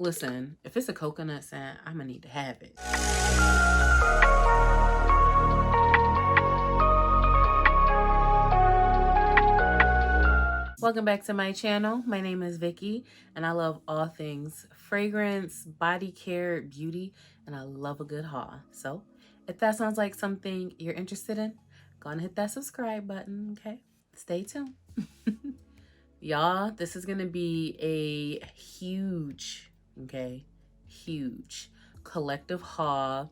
Listen, if it's a coconut scent, I'm gonna need to have it. Welcome back to my channel. My name is Vicky, and I love all things fragrance, body care, beauty, and I love a good haul. So if that sounds like something you're interested in, go and hit that subscribe button, okay? Stay tuned. Y'all, this is gonna be a huge, okay, huge collective haul,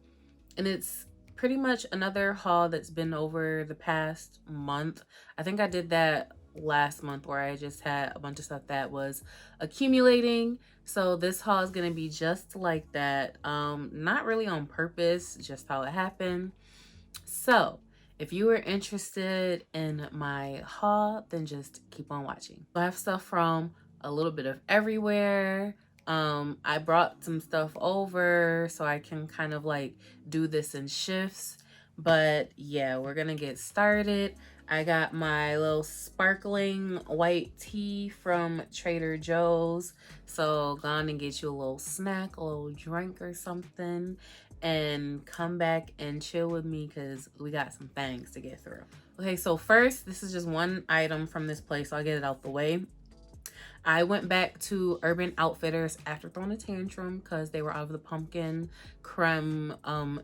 and it's pretty much another haul that's been over the past month. I think I did that last month where I just had a bunch of stuff that was accumulating. So this haul is gonna be just like that. Not really on purpose, just how it happened. So if you are interested in my haul, then just keep on watching. I have stuff from a little bit of everywhere. I brought some stuff over so I can kind of like do this in shifts. But yeah, we're gonna get started. I got my little sparkling white tea from Trader Joe's. So go on and get you a little snack, a little drink or something, and come back and chill with me because we got some things to get through. Okay, so first, this is just one item from this place. So I'll get it out the way. I went back to Urban Outfitters after throwing a tantrum because they were out of the pumpkin creme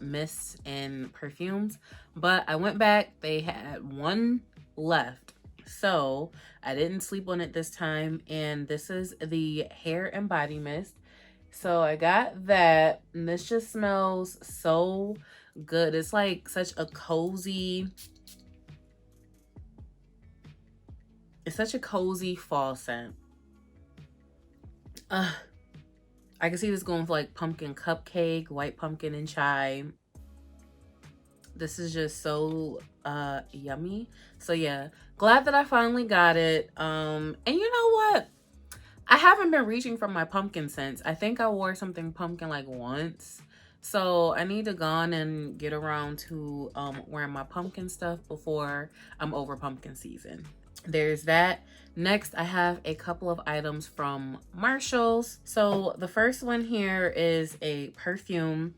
mists and perfumes. But I went back, they had one left. So I didn't sleep on it this time. And this is the hair and body mist. So I got that, and this just smells so good. It's like such a cozy, it's such a cozy fall scent. I can see this going for like pumpkin cupcake, white pumpkin and chai. This is just so yummy. So yeah, glad that I finally got it. And you know what? I haven't been reaching for my pumpkin scents. I think I wore something pumpkin like once. So I need to go on and get around to wearing my pumpkin stuff before I'm over pumpkin season. There's that. Next, I have a couple of items from Marshalls. So the first one here is a perfume,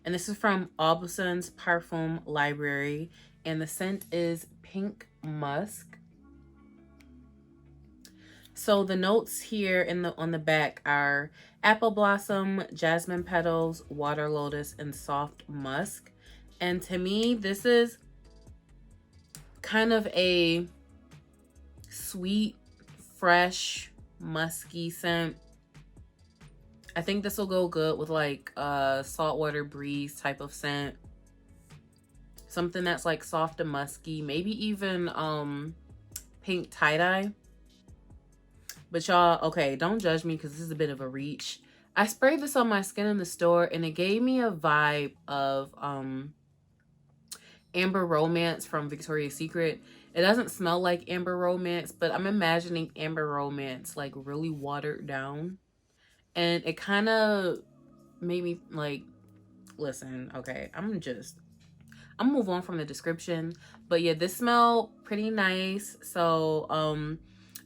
and this is from Aubuson's Parfum Library, and the scent is Pink Musk. So the notes here on the back are apple blossom, jasmine petals, water lotus, and soft musk. And to me, this is kind of a sweet, fresh, musky scent. I think this will go good with like a saltwater breeze type of scent. Something that's like soft and musky, maybe even pink tie-dye. But y'all, okay, don't judge me because this is a bit of a reach. I sprayed this on my skin in the store and it gave me a vibe of Amber Romance from Victoria's Secret. It doesn't smell like Amber Romance, but I'm imagining Amber Romance like really watered down. And it kind of made me like, listen, okay, I'm gonna move on from the description. But yeah, this smelled pretty nice. So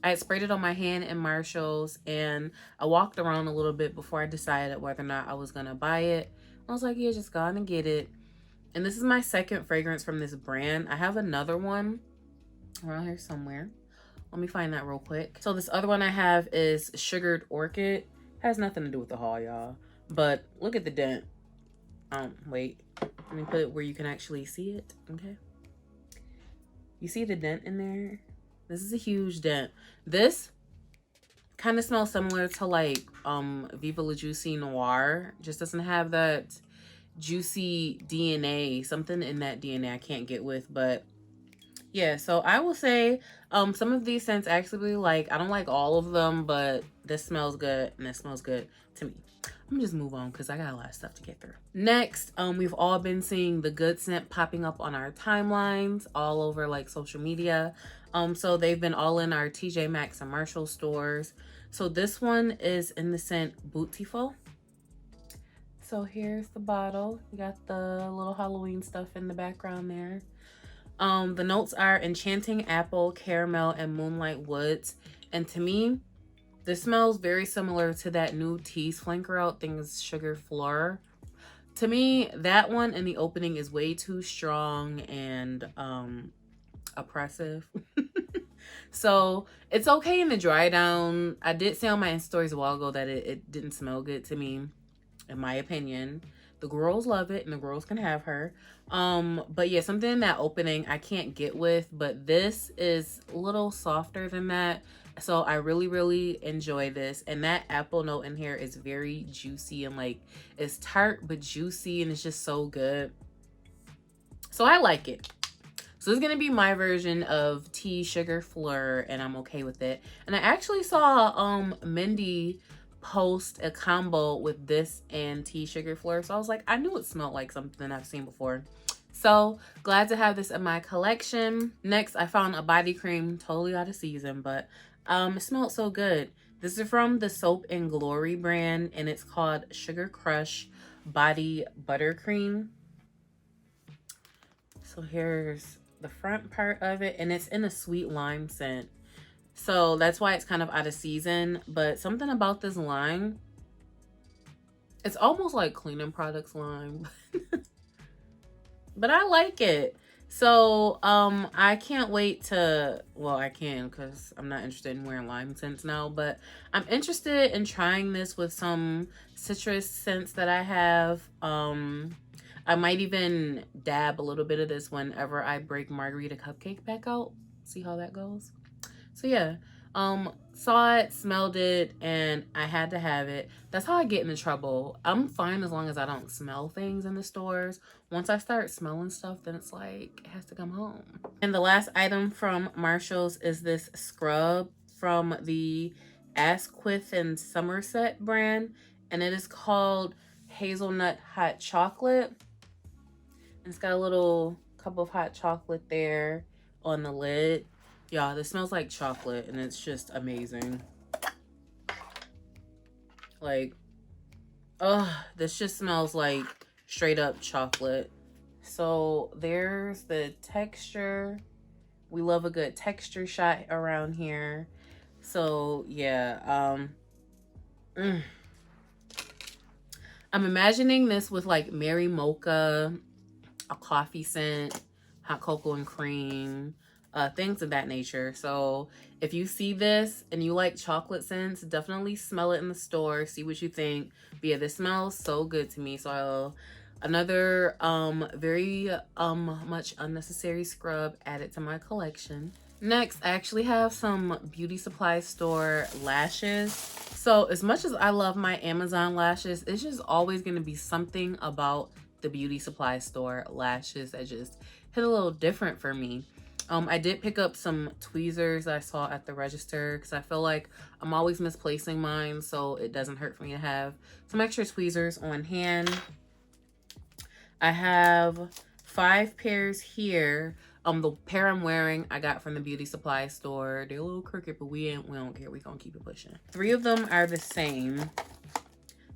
I had sprayed it on my hand in Marshalls, and I walked around a little bit before I decided whether or not I was gonna buy it. I was like, yeah, just go on and get it. And this is my second fragrance from this brand. I have another one around here somewhere. Let me find that real quick. So this other one I have is Sugared Orchid. Has nothing to do with the haul, y'all. But look at the dent. Wait. Let me put it where you can actually see it, okay? You see the dent in there? This is a huge dent. This kind of smells similar to like Viva La Juicy Noir. Just doesn't have that juicy DNA. Something in that DNA I can't get with, but yeah, so I will say some of these scents actually like, I don't like all of them, but this smells good and this smells good to me. I'm gonna just move on because I got a lot of stuff to get through. Next, we've all been seeing the good scent popping up on our timelines all over like social media. So they've been all in our TJ Maxx and Marshall stores. So this one is in the scent Beautiful. So here's the bottle. You got the little Halloween stuff in the background there. The notes are enchanting apple, caramel, and moonlight woods. And to me, This smells very similar to that new Tease flanker out. Things Sugar Floor. To me, that one in the opening is way too strong and oppressive. So it's okay in the dry down. I did say on my stories a while ago that it didn't smell good to me, in my opinion. The girls love it and the girls can have her. But yeah, something in that opening I can't get with, but this is a little softer than that. So I really, really enjoy this. And that apple note in here is very juicy and like it's tart but juicy and it's just so good. So I like it. So this is gonna be my version of Tea Sugar Fleur, and I'm okay with it. And I actually saw Mindy post a combo with this and Tea Sugar Fleur, so I was like, I knew it smelled like something I've seen before. So glad to have this in my collection. Next, I found a body cream, totally out of season, but it smelled so good. This is from the Soap and Glory brand, and it's called Sugar Crush Body Buttercream. So here's the front part of it, and it's in a sweet lime scent. So that's why it's kind of out of season, but something about this lime, it's almost like cleaning products lime. But I like it. So I can't wait to, well, I can because I'm not interested in wearing lime scents now, but I'm interested in trying this with some citrus scents that I have. I might even dab a little bit of this whenever I break Margarita Cupcake back out. See how that goes. So yeah, saw it, smelled it, and I had to have it. That's how I get into trouble. I'm fine as long as I don't smell things in the stores. Once I start smelling stuff, then it's like, it has to come home. And the last item from Marshall's is this scrub from the Asquith and Somerset brand. And it is called Hazelnut Hot Chocolate. It's got a little cup of hot chocolate there on the lid. Y'all, this smells like chocolate and it's just amazing. Like, oh, this just smells like straight up chocolate. So there's the texture. We love a good texture shot around here. So yeah, I'm imagining this with like Mary Mocha, a coffee scent, hot cocoa and cream, things of that nature. So if you see this and you like chocolate scents, definitely smell it in the store, see what you think. But yeah, this smells so good to me. So another very much unnecessary scrub added to my collection. Next, I actually have some beauty supply store lashes. So as much as I love my Amazon lashes, it's just always going to be something about the beauty supply store lashes that just hit a little different for me. I did pick up some tweezers I saw at the register because I feel like I'm always misplacing mine, so it doesn't hurt for me to have some extra tweezers on hand. I have 5 pairs here. The pair I'm wearing I got from the beauty supply store. They're a little crooked, but we don't care. We're gonna keep it pushing. 3 of them are the same.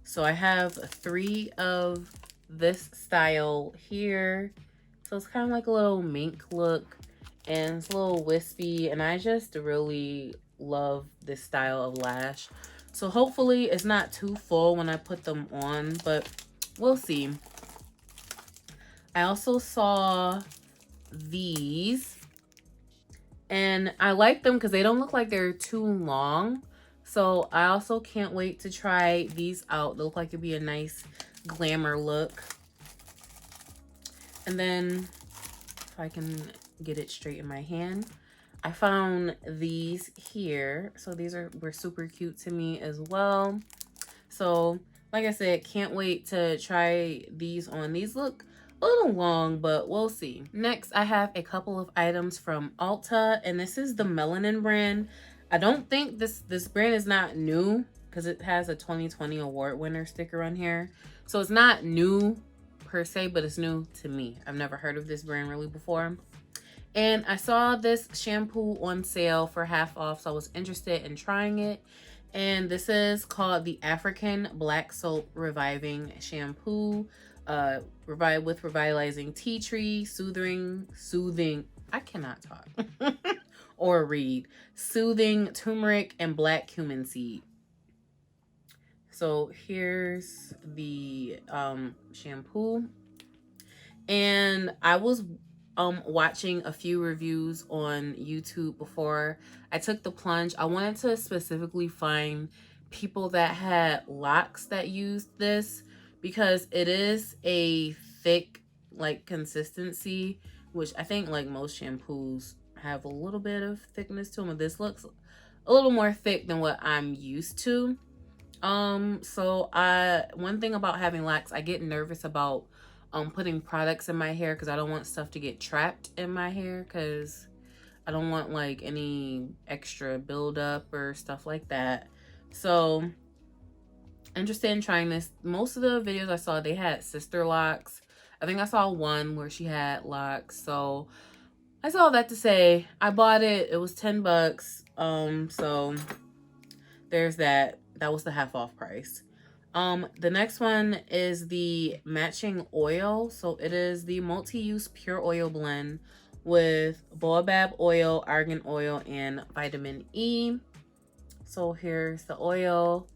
So I have 3 of this style here. So it's kind of like a little mink look and it's a little wispy, and I just really love this style of lash. So hopefully it's not too full when I put them on, but we'll see. I also saw these and I like them because they don't look like they're too long. So I also can't wait to try these out. They look like it'd be a nice glamour look. And then if I can get it straight in my hand, I found these here. So these were super cute to me as well. So like I said, can't wait to try these on. These look a little long, but we'll see. Next, I have a couple of items from Ulta, and this is the Melanin brand. I don't think this brand is not new because it has a 2020 award winner sticker on here. So it's not new per se, but it's new to me. I've never heard of this brand really before. And I saw this shampoo on sale for half off, so I was interested in trying it. And this is called the African Black Soap Reviving Shampoo. With revitalizing tea tree, soothing, I cannot talk. or read. Soothing turmeric and black cumin seed. So here's the shampoo. And I was watching a few reviews on YouTube before I took the plunge. I wanted to specifically find people that had locks that used this, because it is a thick like consistency, which I think like most shampoos have a little bit of thickness to them, but this looks a little more thick than what I'm used to. So one thing about having locks, I get nervous about putting products in my hair, because I don't want stuff to get trapped in my hair, because I don't want like any extra buildup or stuff like that. So interested in trying this. Most of the videos I saw, they had sister locks. I think I saw one where she had locks. So I saw that to say I bought it. It was 10 bucks. So there's that. That was the half off price. The next one is the matching oil. So it is the multi-use pure oil blend with baobab oil, argan oil, and vitamin E. So here's the oil.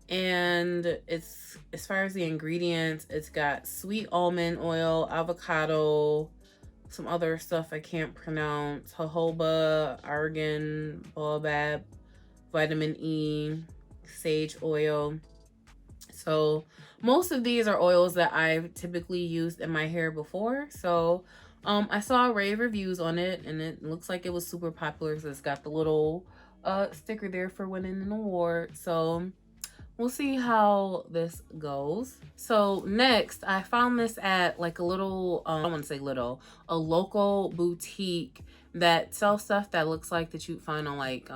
And it's, as far as the ingredients, it's got sweet almond oil, avocado, some other stuff I can't pronounce, jojoba, argan, baobab, vitamin E, sage oil. So most of these are oils that I've typically used in my hair before. So I saw rave reviews on it, and it looks like it was super popular. So it's got the little sticker there for winning an award. So we'll see how this goes. So next, I found this at like a little, I don't want to say little, a local boutique that sells stuff that looks like that you'd find on like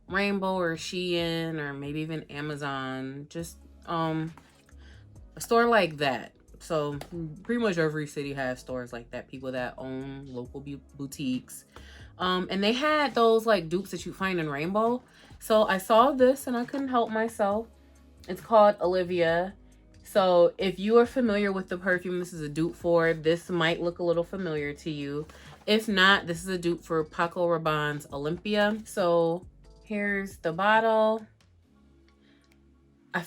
Rainbow or Shein or maybe even Amazon. Just a store like that. So pretty much every city has stores like that, people that own local boutiques. And they had those like dupes that you find in Rainbow. So I saw this and I couldn't help myself. It's called Olivia. So if you are familiar with the perfume this is a dupe for, this might look a little familiar to you. If not, this is a dupe for Paco Rabanne's Olympia. So here's the bottle. I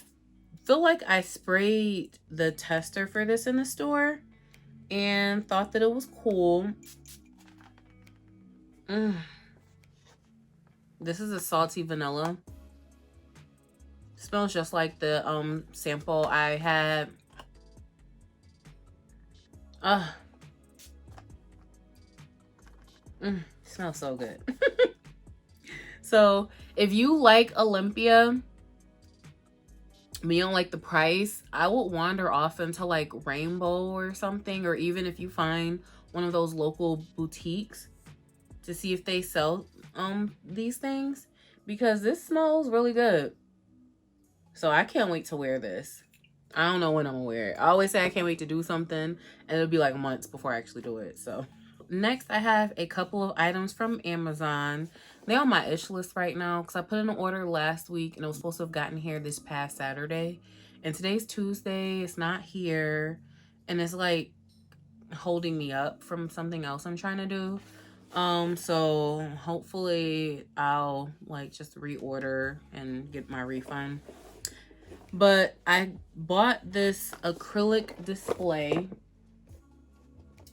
feel like I sprayed the tester for this in the store and thought that it was cool. This is a salty vanilla. Smells just like the sample I had. Smells so good. So if you like Olympia but you don't like the price, I would wander off into like Rainbow or something, or even if you find one of those local boutiques to see if they sell these things, because this smells really good. So I can't wait to wear this. I don't know when I'm gonna wear it. I always say I can't wait to do something, and it'll be like months before I actually do it. So next, I have a couple of items from Amazon. They're on my ish list right now because I put in an order last week and it was supposed to have gotten here this past Saturday. And today's Tuesday. It's not here. And it's like holding me up from something else I'm trying to do. So hopefully I'll like just reorder and get my refund. But I bought this acrylic display.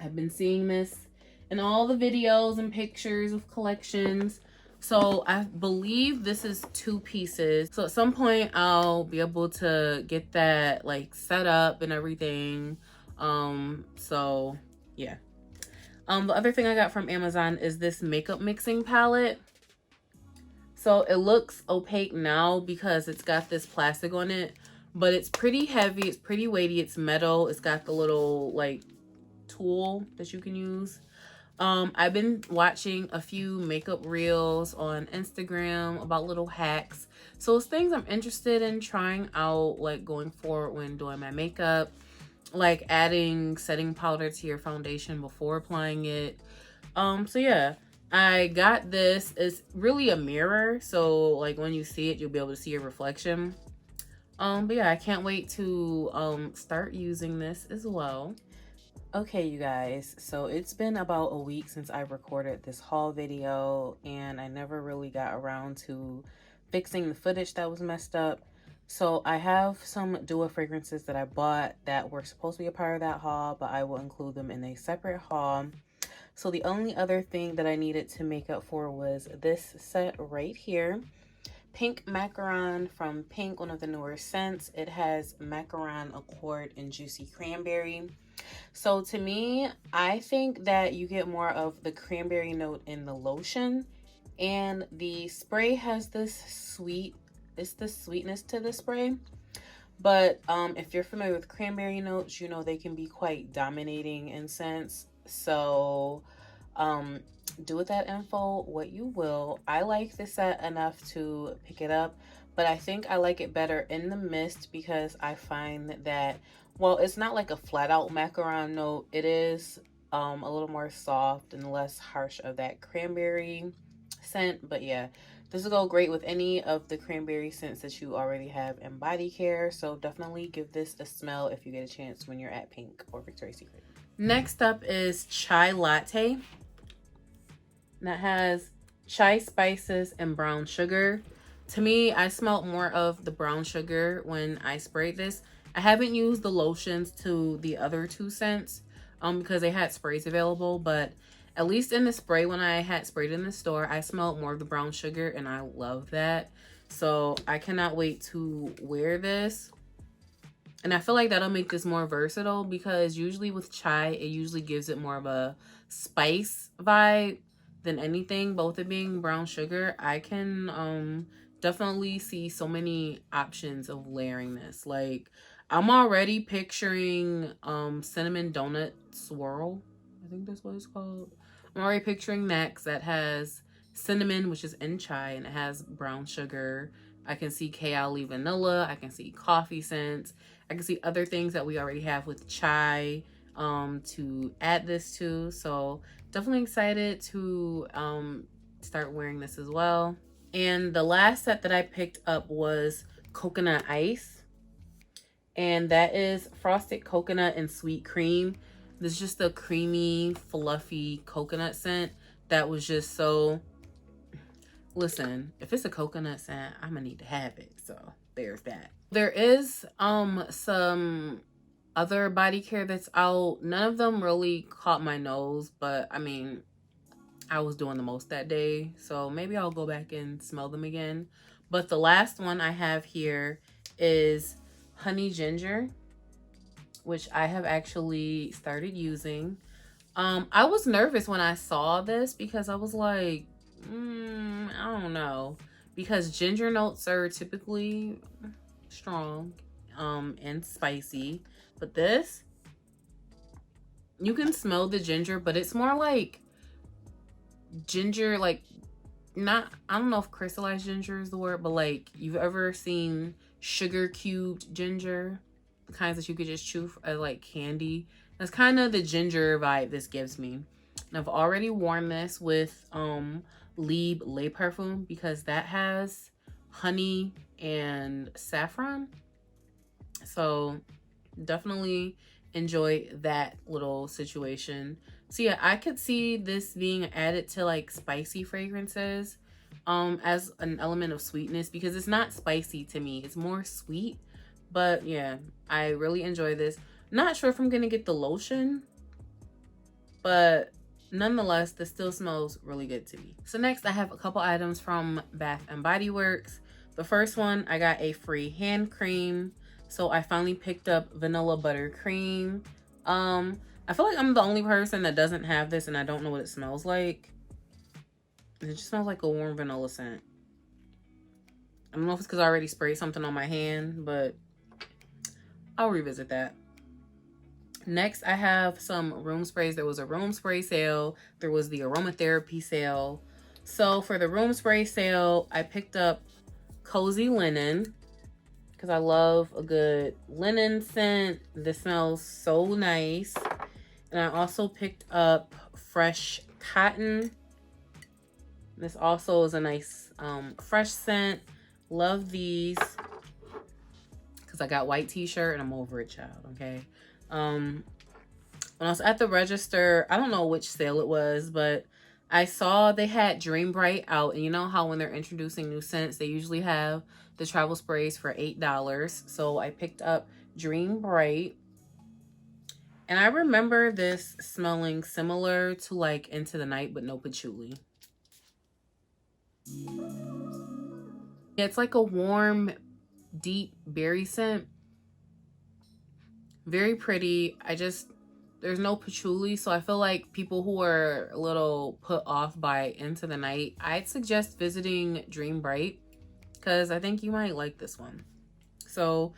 I've been seeing this in all the videos and pictures of collections. So I believe this is 2 pieces. So at some point I'll be able to get that like set up and everything. So yeah. The other thing I got from Amazon is this makeup mixing palette. So it looks opaque now because it's got this plastic on it, but it's pretty heavy, it's pretty weighty, it's metal. It's got the little like tool that you can use. I've been watching a few makeup reels on Instagram about little hacks. So it's things I'm interested in trying out, like going forward when doing my makeup, like adding setting powder to your foundation before applying it. So yeah, I got this. It's really a mirror, so like when you see it, you'll be able to see your reflection. But yeah, I can't wait to start using this as well. Okay, you guys, so it's been about a week since I recorded this haul video, and I never really got around to fixing the footage that was messed up. So I have some duo fragrances that I bought that were supposed to be a part of that haul, but I will include them in a separate haul. So the only other thing that I needed to make up for was this set right here. Pink Macaron from Pink, one of the newer scents. It has Macaron, Accord, and Juicy Cranberry. So to me, I think that you get more of the cranberry note in the lotion, and the spray has this sweetness to the spray. But if you're familiar with cranberry notes, you know they can be quite dominating in scents. So do with that info what you will. I like this set enough to pick it up, but I think I like it better in the mist because I find that, well, it's not like a flat out macaron note. It is a little more soft and less harsh of that cranberry scent. But yeah, this will go great with any of the cranberry scents that you already have in body care. So definitely give this a smell if you get a chance when you're at Pink or Victoria's Secret. Next up is Chai Latte. That has chai spices and brown sugar. To me, I smelled more of the brown sugar when I sprayed this. I haven't used the lotions to the other two scents because they had sprays available, but at least in the spray, when I had sprayed in the store, I smelled more of the brown sugar, and I love that. So I cannot wait to wear this. And I feel like that'll make this more versatile because usually with chai, it usually gives it more of a spice vibe than anything. Both it being brown sugar, I can definitely see so many options of layering this. Like, I'm already picturing cinnamon donut swirl. I think that's what it's called. I'm already picturing that 'cause that has cinnamon, which is in chai, and it has brown sugar. I can see Kayali vanilla. I can see coffee scents. I can see other things that we already have with chai to add this to. So definitely excited to start wearing this as well. And the last set that I picked up was coconut ice. And that is frosted coconut and sweet cream. This is just a creamy, fluffy coconut scent that was just so... Listen, if it's a coconut scent, I'm gonna need to have it. So there's that. There is some other body care that's out. None of them really caught my nose, but I mean, I was doing the most that day, so maybe I'll go back and smell them again. But the last one I have here is Honey Ginger, which I have actually started using. I was nervous when I saw this because I was like, I don't know, because ginger notes are typically strong and spicy, but this, you can smell the ginger, but it's more like ginger, like, not, I don't know if crystallized ginger is the word, but like, you've ever seen sugar cubed ginger, the kinds that you could just chew as like candy? That's kind of the ginger vibe this gives me. And I've already worn this with Libre Le Parfum because that has honey and saffron. So definitely enjoy that little situation. So yeah, I could see this being added to like spicy fragrances as an element of sweetness because it's not spicy to me. It's more sweet. But yeah, I really enjoy this. Not sure if I'm gonna get the lotion, but nonetheless, this still smells really good to me. So next, I have a couple items from Bath and Body Works. The first one, I got a free hand cream. So I finally picked up vanilla buttercream. I feel like I'm the only person that doesn't have this and I don't know what it smells like. It just smells like a warm vanilla scent. I don't know if it's because I already sprayed something on my hand, but I'll revisit that. Next, I have some room sprays. There was a room spray sale. There was the aromatherapy sale. So for the room spray sale, I picked up Cozy Linen because I love a good linen scent. This smells so nice. And I also picked up Fresh Cotton. This also is a nice fresh scent. Love these because I got white t-shirt and I'm over it, child, okay? when I was at the register, I don't know which sale it was, but I saw they had Dream Bright out. And you know how when they're introducing new scents, they usually have the travel sprays for $8. So I picked up Dream Bright. And I remember this smelling similar to like Into the Night, but no patchouli. Yeah, it's like a warm, deep berry scent. Very pretty. There's no patchouli, so I feel like people who are a little put off by Into the Night, I'd suggest visiting Dream Bright because I think you might like this one. So,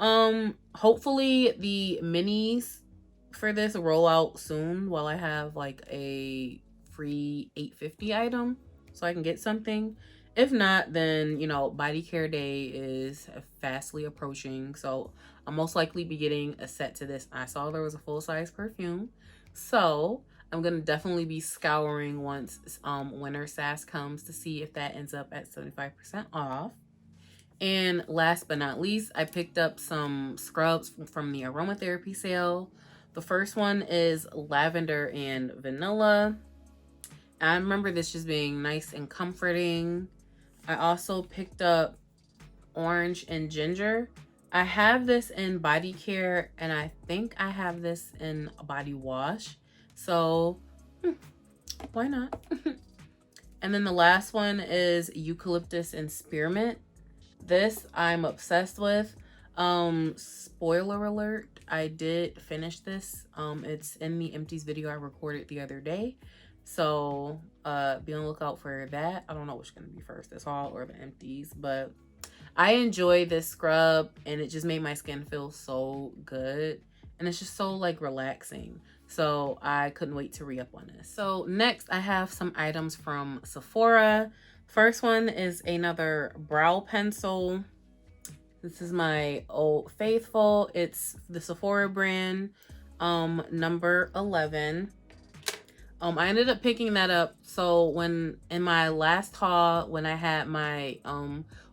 hopefully the minis for this roll out soon while I have like a free $8.50 item so I can get something. If not, then you know, body care day is fastly approaching, so I'll most likely be getting a set to this. I saw there was a full-size perfume, so I'm gonna definitely be scouring once winter sass comes to see if that ends up at 75% off. And last but not least, I picked up some scrubs from the aromatherapy sale. The first one is lavender and vanilla. I remember this just being nice and comforting. I also picked up orange and ginger. I have this in body care, and I think I have this in a body wash. So, why not? And then the last one is eucalyptus and spearmint. This I'm obsessed with. Spoiler alert, I did finish this. It's in the empties video I recorded the other day. So be on the lookout for that. I don't know which gonna be first, this haul or the empties, but I enjoy this scrub and it just made my skin feel so good. And it's just so like relaxing. So I couldn't wait to re-up on this. So next I have some items from Sephora. First one is another brow pencil. This is my Old Faithful. It's the Sephora brand, number 11. I ended up picking that up. So when in my last haul, when I had my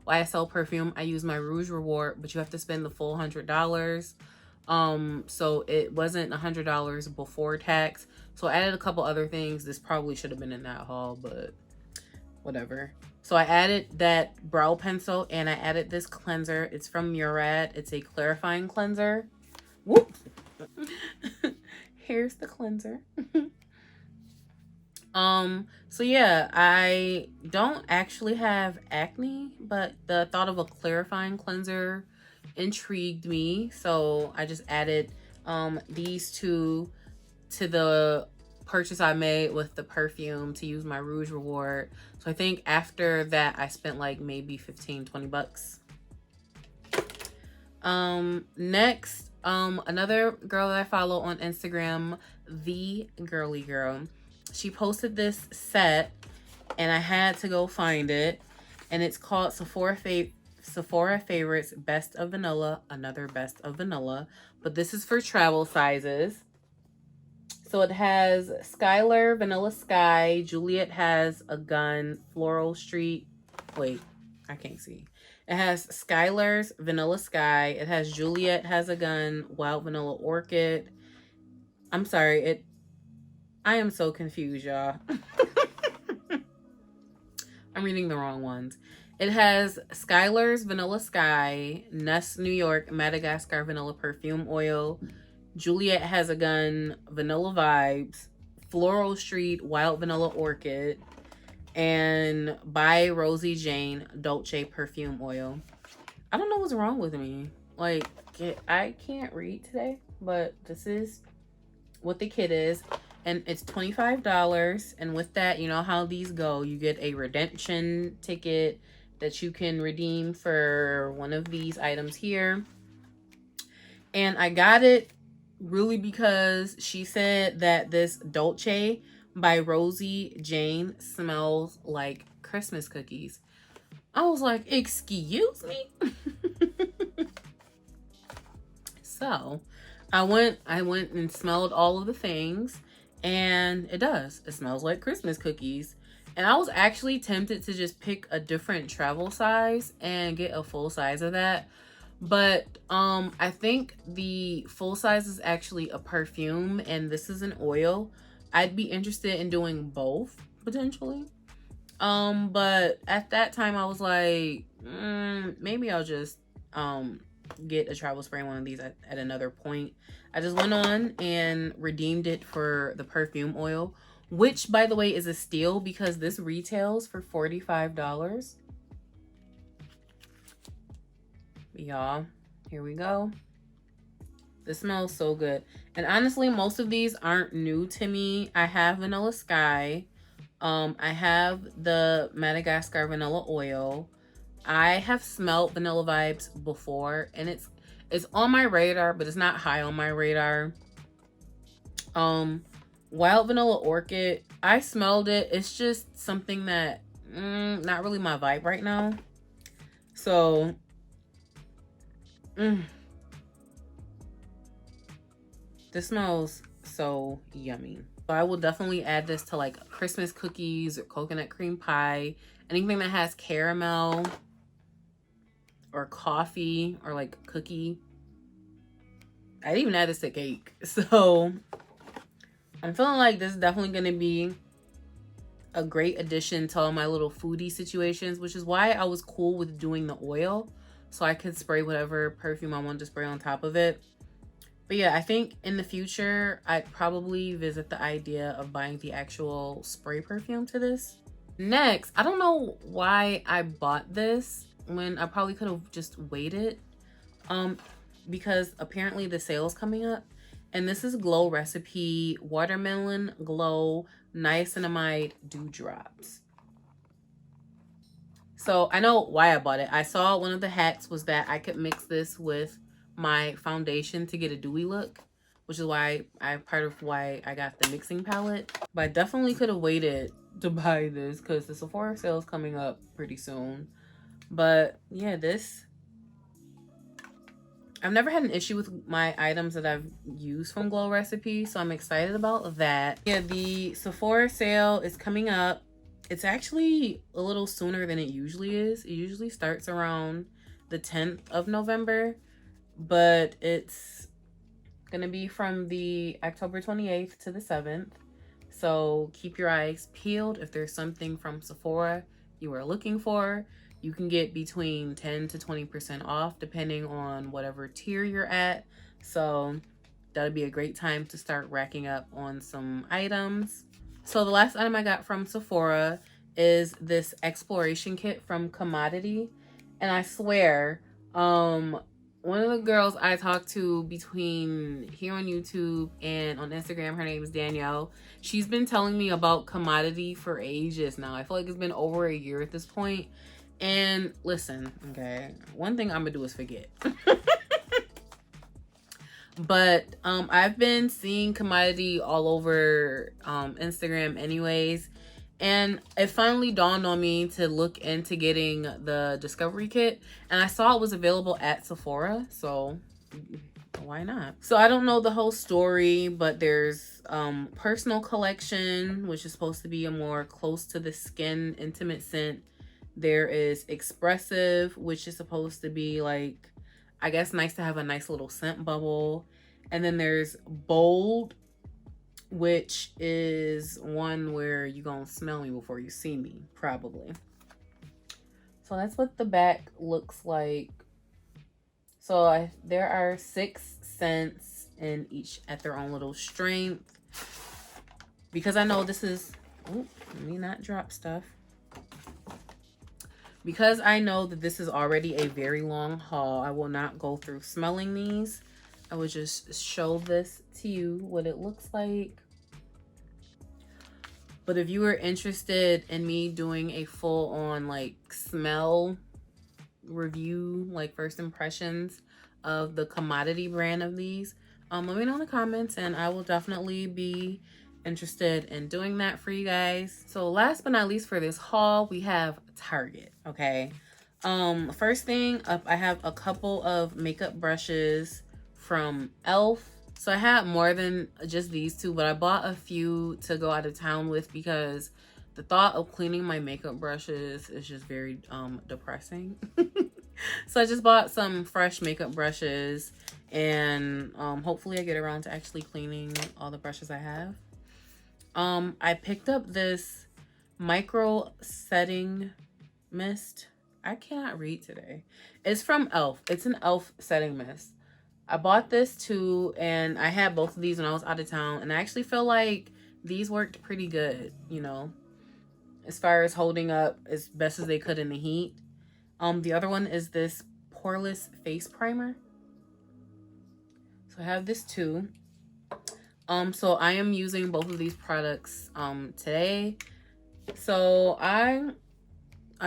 YSL perfume, I used my Rouge Reward, but you have to spend the full $100. So it wasn't $100 before tax. So I added a couple other things. This probably should have been in that haul, but whatever. So I added that brow pencil and I added this cleanser. It's from Murad. It's a clarifying cleanser. Whoop. Here's the cleanser. So yeah, I don't actually have acne, but the thought of a clarifying cleanser intrigued me. So I just added these two to the purchase I made with the perfume to use my Rouge Reward. So I think after that I spent like maybe 15-20 bucks. Next, another girl that I follow on Instagram, The Girly Girl. She posted this set and I had to go find it, and it's called Sephora Favorites Best of Vanilla, another Best of Vanilla, but this is for travel sizes. So it has Skylar, Vanilla Sky, Juliet Has a Gun, Floral Street. Wait, I can't see. It has Skylar's Vanilla Sky. It has Juliet Has a Gun, Wild Vanilla Orchid. I'm sorry, I am so confused, y'all. I'm reading the wrong ones. It has Skylar's Vanilla Sky, Nest New York Madagascar Vanilla Perfume Oil, Juliet Has a Gun, Vanilla Vibes, Floral Street, Wild Vanilla Orchid, and by Rosie Jane Dolce Perfume Oil. I don't know what's wrong with me. Like, I can't read today, but this is what the kit is. And it's $25. And with that, you know how these go. You get a redemption ticket that you can redeem for one of these items here. And I got it really because she said that this Dolce by Rosie Jane smells like Christmas cookies. I was like, excuse me? So I went and smelled all of the things, and it does. It smells like Christmas cookies. And I was actually tempted to just pick a different travel size and get a full size of that. But I think the full size is actually a perfume and this is an oil. I'd be interested in doing both potentially. But at that time I was like, maybe I'll just get a travel spray, one of these at another point. I just went on and redeemed it for the perfume oil, which by the way is a steal because this retails for $45. Y'all, here we go. This smells so good. And honestly, most of these aren't new to me. I have Vanilla Sky. I have the Madagascar Vanilla Oil. I have smelled Vanilla Vibes before, and it's on my radar, but it's not high on my radar. Wild Vanilla Orchid, I smelled it. It's just something that not really my vibe right now. So this smells so yummy. So I will definitely add this to like Christmas cookies or coconut cream pie, anything that has caramel or coffee or like cookie. I'd even add this to cake. So I'm feeling like this is definitely going to be a great addition to all my little foodie situations, which is why I was cool with doing the oil. So I could spray whatever perfume I wanted to spray on top of it. But yeah, I think in the future, I'd probably visit the idea of buying the actual spray perfume to this. Next, I don't know why I bought this when I probably could have just waited. Because apparently the sale's coming up. And this is Glow Recipe Watermelon Glow Niacinamide Dewdrops. So I know why I bought it. I saw one of the hacks was that I could mix this with my foundation to get a dewy look, which is why part of why I got the mixing palette. But I definitely could have waited to buy this because the Sephora sale is coming up pretty soon. But yeah, I've never had an issue with my items that I've used from Glow Recipe, so I'm excited about that. Yeah, the Sephora sale is coming up. It's actually a little sooner than it usually is. It usually starts around the 10th of November. But it's gonna be from the October 28th to the 7th. So keep your eyes peeled. If there's something from Sephora you are looking for, you can get between 10 to 20% off depending on whatever tier you're at. So that'll be a great time to start racking up on some items. So the last item I got from Sephora is this exploration kit from Commodity. And I swear, one of the girls I talked to between here on YouTube and on Instagram, her name is Danielle. She's been telling me about Commodity for ages now. I feel like it's been over a year at this point. And listen, okay, one thing I'm gonna do is forget. But I've been seeing Commodity all over Instagram anyways. And it finally dawned on me to look into getting the Discovery Kit. And I saw it was available at Sephora. So why not? So I don't know the whole story, but there's Personal Collection, which is supposed to be a more close to the skin intimate scent. There is Expressive, which is supposed to be like, I guess, nice to have a nice little scent bubble. And then there's Bold, which is one where you're gonna smell me before you see me, probably. So that's what the back looks like. So there are 6 scents in each at their own little strength. Because I know this is, oh, let me not drop stuff. Because I know that this is already a very long haul, I will not go through smelling these. I will just show this to you, what it looks like. But if you are interested in me doing a full-on like smell review, like first impressions of the Commodity brand of these, let me know in the comments and I will definitely be interested in doing that for you guys. So last but not least for this haul, we have Target. Okay, first thing up, I have a couple of makeup brushes from e.l.f. So I had more than just these two, but I bought a few to go out of town with because the thought of cleaning my makeup brushes is just very depressing. So I just bought some fresh makeup brushes, and hopefully I get around to actually cleaning all the brushes I have. I picked up this micro setting mist. I cannot read today. It's from e.l.f. It's an e.l.f. setting mist. I bought this too, and I had both of these when I was out of town, and I actually feel like these worked pretty good, you know, as far as holding up as best as they could in the heat. The other one is this poreless face primer. So I have this too. So I am using both of these products today. So I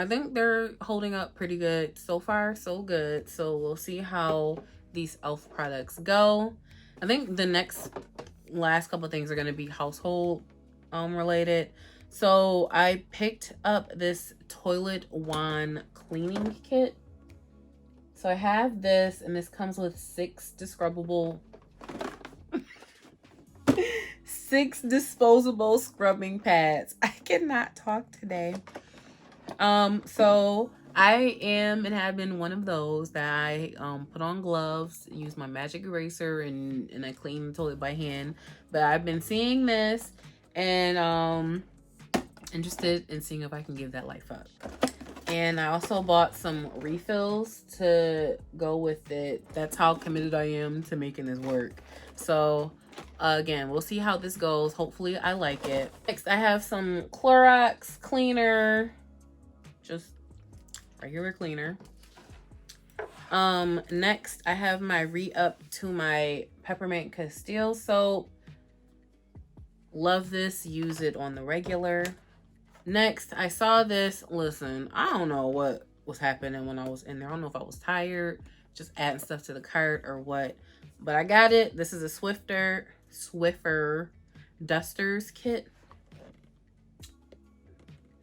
think they're holding up pretty good. So far, so good. So we'll see how these e.l.f. products go. I think the last couple of things are going to be household related. So I picked up this toilet wand cleaning kit. So I have this, and this comes with 6 disposable scrubbing pads. I cannot talk today. So I am and have been one of those that I put on gloves, use my magic eraser, and I clean the toilet by hand. But I've been seeing this, and interested in seeing if I can give that life up. And I also bought some refills to go with it. That's how committed I am to making this work. So again, we'll see how this goes. Hopefully I like it. Next, I have some Clorox cleaner, just regular cleaner. Next, I have my re-up to my Peppermint Castile soap. Love this, use it on the regular. Next, I saw this. Listen, I don't know what was happening when I was in there. I don't know if I was tired, just adding stuff to the cart or what. But I got it. This is a Swiffer Dusters kit.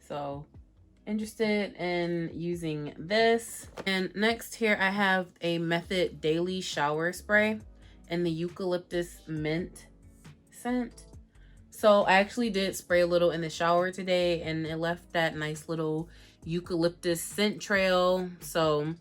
So, interested in using this. And next here, I have a Method Daily Shower Spray in the Eucalyptus Mint scent. So I actually did spray a little in the shower today, and it left that nice little eucalyptus scent trail. So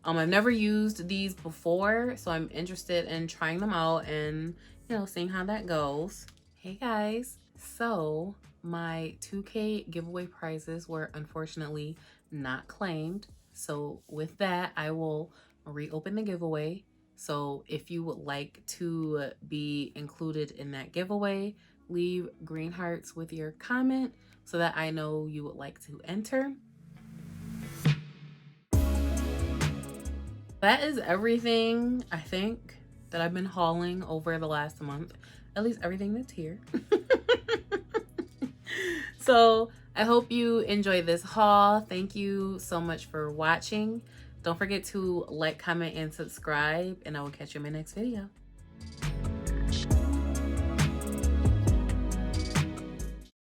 I've never used these before, so I'm interested in trying them out and, you know, seeing how that goes. Hey guys, so my 2K giveaway prizes were unfortunately not claimed. So with that, I will reopen the giveaway. So if you would like to be included in that giveaway, leave green hearts with your comment so that I know you would like to enter. That is everything, I think, that I've been hauling over the last month. At least everything that's here. So I hope you enjoyed this haul. Thank you so much for watching. Don't forget to like, comment, and subscribe, and I will catch you in my next video.